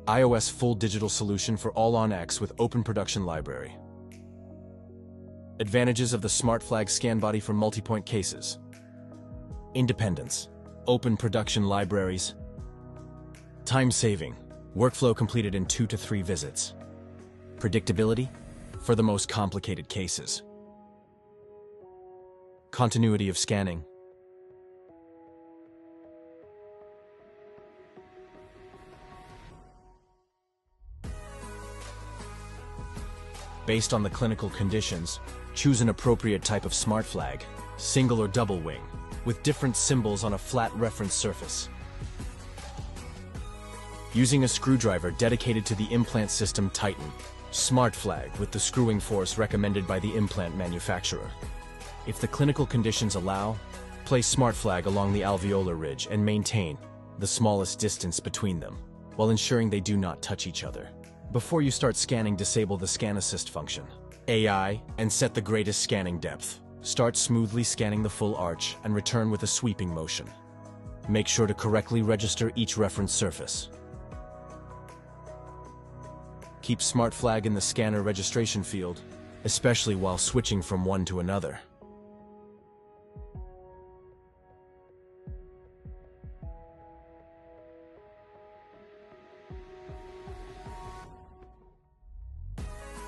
iOS full digital solution for all on X with open production library. Advantages of the SmartFlag scan body for multi-point cases. Independence. Open production libraries. Time saving. Workflow completed in 2 to 3 visits. Predictability. For the most complicated cases. Continuity of scanning. Based on the clinical conditions, choose an appropriate type of SmartFlag, single or double wing, with different symbols on a flat reference surface. Using a screwdriver dedicated to the implant system, tighten SmartFlag with the screwing force recommended by the implant manufacturer. If the clinical conditions allow, place SmartFlag along the alveolar ridge and maintain the smallest distance between them, while ensuring they do not touch each other. Before you start scanning, disable the Scan Assist function, AI, and set the greatest scanning depth. Start smoothly scanning the full arch and return with a sweeping motion. Make sure to correctly register each reference surface. Keep SmartFlag in the scanner registration field, especially while switching from one to another.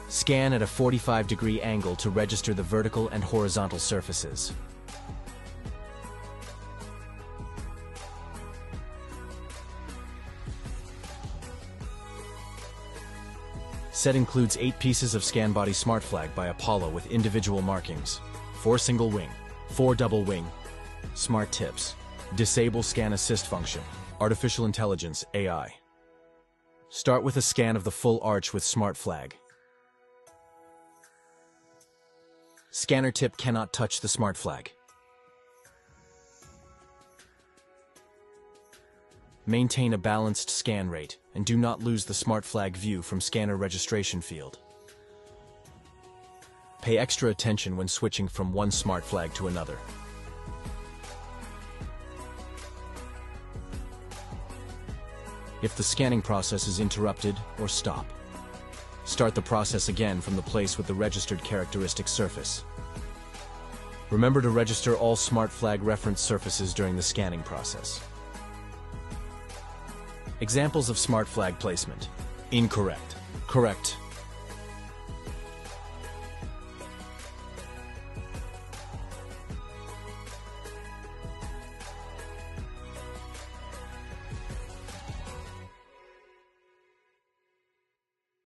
Scan at a 45-degree angle to register the vertical and horizontal surfaces. Set includes 8 pieces of scan body SmartFlag by Apollo with individual markings, 4 single wing, 4 double wing, smart tips, disable Scan Assist function, artificial intelligence, AI. Start with a scan of the full arch with SmartFlag. Scanner tip cannot touch the SmartFlag. Maintain a balanced scan rate and do not lose the SmartFlag view from scanner registration field. Pay extra attention when switching from one SmartFlag to another. If the scanning process is interrupted or stop, start the process again from the place with the registered characteristic surface. Remember to register all SmartFlag reference surfaces during the scanning process. Examples of SmartFlag placement. Incorrect. Correct.